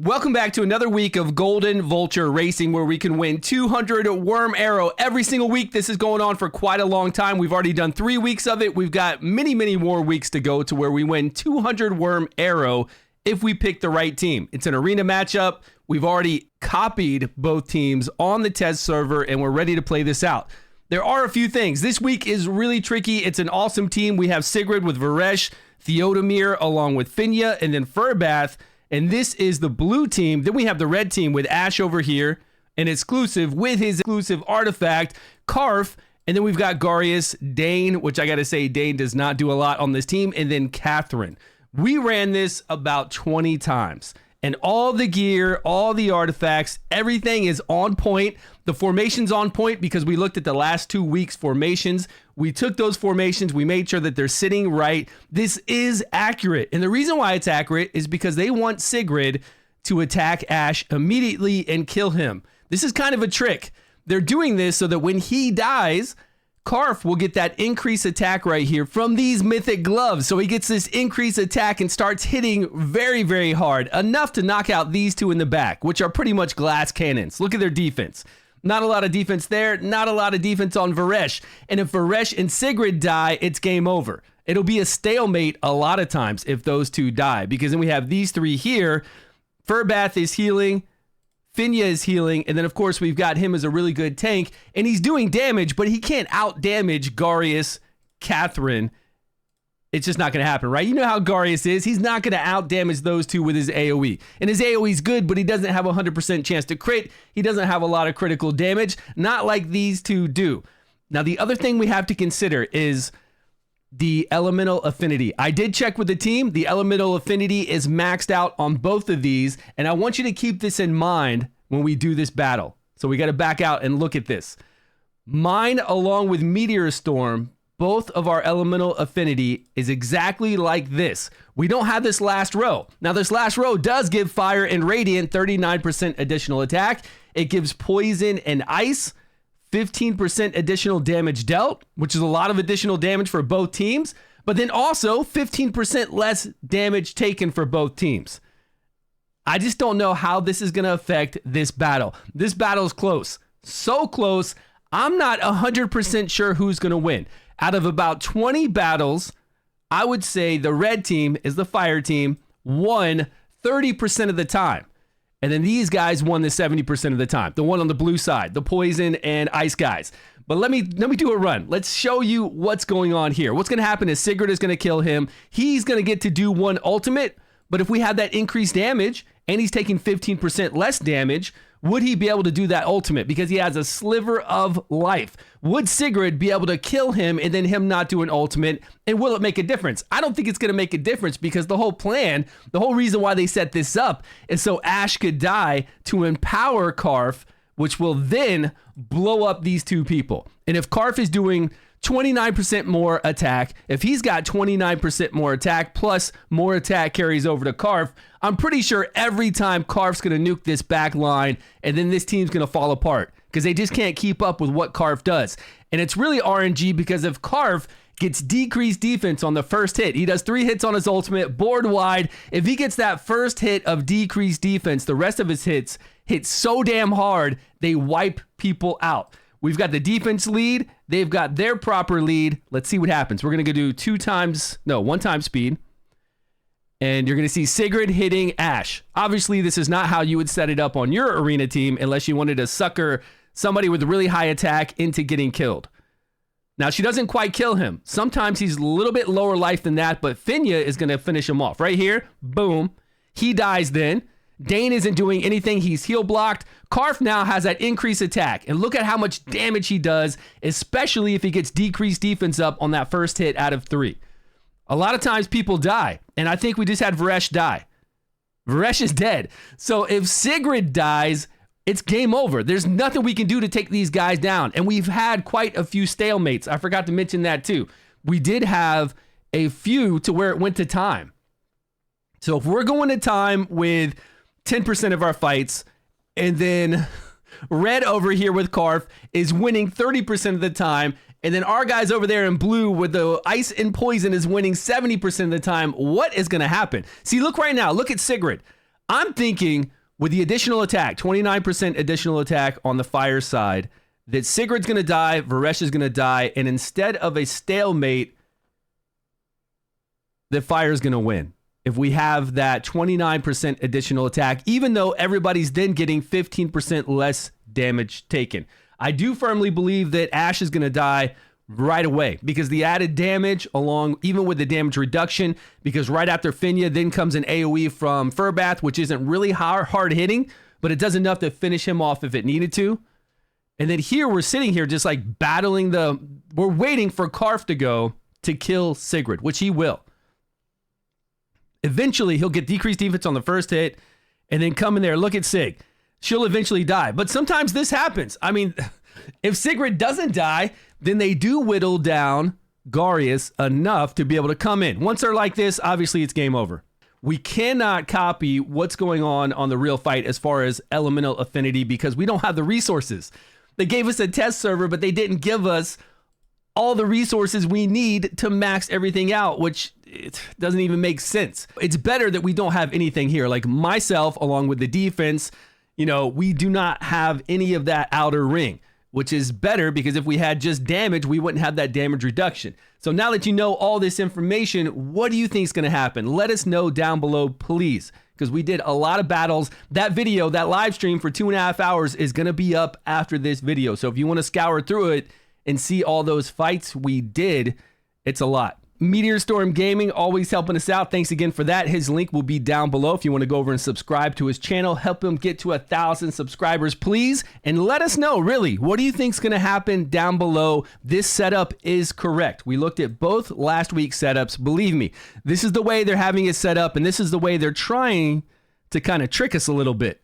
Welcome back to another week of Golden Vulture Racing, where we can win 200 worm arrow every single week. This is going on for quite a long time. We've already done 3 weeks of it. We've got many more weeks to go to where we win 200 worm arrow if we pick the right team. It's an arena matchup. We've already copied both teams on the test server, and we're ready to play this out. There are a few things. This week is really tricky. It's an awesome team. We have Sigrid with Varesh, Theodomir along with Finja, and then Furbath. And this is the blue team. Then we have the red team with Ash over here, an exclusive with his exclusive artifact, Karf. And then we've got Garius, Dane, which I got to say, Dane does not do a lot on this team. And then Catherine. We ran this about 20 times. And all the gear, all the artifacts, everything is on point. The formation's on point because we looked at the last 2 weeks' formations. We took those formations. We made sure that they're sitting right. This is accurate. And the reason why it's accurate is because they want Sigrid to attack Ash immediately and kill him. This is kind of a trick. They're doing this so that when he dies, Karf will get that increased attack right here from these mythic gloves. So he gets this increased attack and starts hitting very hard, enough to knock out these two in the back, which are pretty much glass cannons. Look at their defense. Not a lot of defense there, not a lot of defense on Varesh. And if Varesh and Sigrid die, it's game over. It'll be a stalemate a lot of times if those two die, because then we have these three here. Furbath is healing, Finja is healing, and then of course we've got him as a really good tank, and he's doing damage, but he can't out-damage Garius, Catherine. It's just not going to happen, right? You know how Garius is. He's not going to out-damage those two with his AoE. And his AoE is good, but he doesn't have a 100% chance to crit. He doesn't have a lot of critical damage, not like these two do. Now, the other thing we have to consider is the elemental affinity. I did check with the team. The elemental affinity is maxed out on both of these, and I want you to keep this in mind when we do this battle. So we got to back out and look at this. Mine, along with Meteor Storm, both of our elemental affinity is exactly like this. We don't have this last row. Now, this last row does give Fire and Radiant 39% additional attack. It gives Poison and Ice 15% additional damage dealt, which is a lot of additional damage for both teams, but then also 15% less damage taken for both teams. I just don't know how this is going to affect this battle. This battle is close. So close, I'm not 100% sure who's going to win. Out of about 20 battles, I would say the red team is the fire team, won 30% of the time. And then these guys won the 70% of the time. The one on the blue side, the poison and ice guys. But let me do a run. Let's show you what's going on here. What's going to happen is Sigrid is going to kill him. He's going to get to do one ultimate. But if we have that increased damage and he's taking 15% less damage, would he be able to do that ultimate? Because he has a sliver of life. Would Sigrid be able to kill him and then him not do an ultimate? And will it make a difference? I don't think it's going to make a difference, because the whole plan, the whole reason why they set this up is so Ash could die to empower Karf, which will then blow up these two people. And if Karf is doing 29% more attack, if he's got 29% more attack plus more attack carries over to Karf, I'm pretty sure every time Karf's going to nuke this back line, and then this team's going to fall apart because they just can't keep up with what Karf does. And it's really RNG, because if Karf gets decreased defense on the first hit, he does 3 hits on his ultimate, board wide. If he gets that first hit of decreased defense, the rest of his hits hit so damn hard, they wipe people out. We've got the defense lead. They've got their proper lead. Let's see what happens. We're going to go do 1 time speed. And you're going to see Sigrid hitting Ash. Obviously, this is not how you would set it up on your arena team unless you wanted to sucker somebody with really high attack into getting killed. Now, she doesn't quite kill him. Sometimes he's a little bit lower life than that, but Finja is going to finish him off. Right here, boom. He dies then. Dane isn't doing anything. He's heal blocked. Karf now has that increased attack. And look at how much damage he does, especially if he gets decreased defense up on that first hit out of 3. A lot of times people die. And I think we just had Varesh die. Varesh is dead. So if Sigrid dies, it's game over. There's nothing we can do to take these guys down. And we've had quite a few stalemates. I forgot to mention that too. We did have a few to where it went to time. So if we're going to time with 10% of our fights, and then red over here with Karf is winning 30% of the time, and then our guys over there in blue with the ice and poison is winning 70% of the time, what is going to happen? See, look right now. Look at Sigrid. I'm thinking with the additional attack, 29% additional attack on the fire side, that Sigurd's going to die, Varesh is going to die, and instead of a stalemate, the fire's going to win. If we have that 29% additional attack, even though everybody's then getting 15% less damage taken. I do firmly believe that Ashe is going to die right away because the added damage along, even with the damage reduction, because right after Finya then comes an AoE from Furbath, which isn't really hard hitting, but it does enough to finish him off if it needed to. And then here we're sitting here just like battling we're waiting for Karf to go to kill Sigrid, which he will. Eventually he'll get decreased defense on the first hit and then come in there, look at Sig. She'll eventually die. But sometimes this happens. I mean, if Sigrid doesn't die, then they do whittle down Garius enough to be able to come in. Once they're like this, obviously it's game over. We cannot copy what's going on the real fight as far as elemental affinity because we don't have the resources. They gave us a test server, but they didn't give us all the resources we need to max everything out, which it doesn't even make sense. It's better that we don't have anything here. Like myself, along with the defense, you know, we do not have any of that outer ring, which is better because if we had just damage, we wouldn't have that damage reduction. So now that you know all this information, what do you think is going to happen? Let us know down below, please, because we did a lot of battles. That video, that live stream for 2.5 hours is going to be up after this video. So if you want to scour through it and see all those fights we did, it's a lot. Meteor Storm Gaming, always helping us out. Thanks again for that. His link will be down below if you want to go over and subscribe to his channel. Help him get to 1,000 subscribers, please. And let us know, really, what do you think is going to happen down below? This setup is correct. We looked at both last week's setups. Believe me, this is the way they're having it set up, and this is the way they're trying to kind of trick us a little bit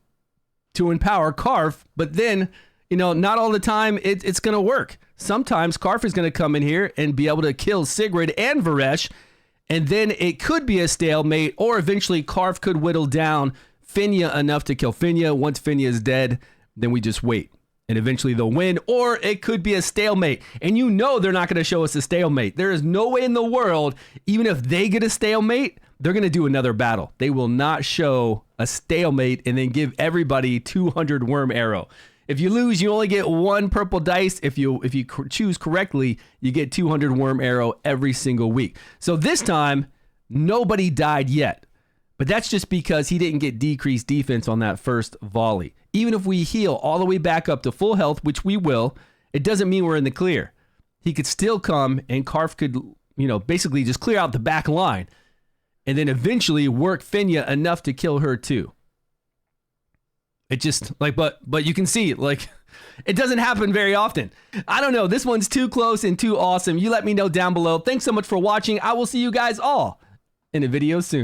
to empower Karf. But then, you know, not all the time it's going to work. Sometimes Karf is going to come in here and be able to kill Sigrid and Varesh, and then it could be a stalemate, or eventually Karf could whittle down Finya enough to kill Finya. Once Finya is dead, then we just wait, and eventually they'll win, or it could be a stalemate. And you know they're not going to show us a stalemate. There is no way in the world, even if they get a stalemate, they're going to do another battle. They will not show a stalemate and then give everybody 200 worm arrow. If you lose, you only get 1 purple dice. If you choose correctly, you get 200 worm arrow every single week. So this time, nobody died yet. But that's just because he didn't get decreased defense on that first volley. Even if we heal all the way back up to full health, which we will, it doesn't mean we're in the clear. He could still come and Karf could, you know, basically just clear out the back line and then eventually work Finya enough to kill her too. It just like, but you can see like it doesn't happen very often. I don't know. This one's too close and too awesome. You let me know down below. Thanks so much for watching. I will see you guys all in a video soon.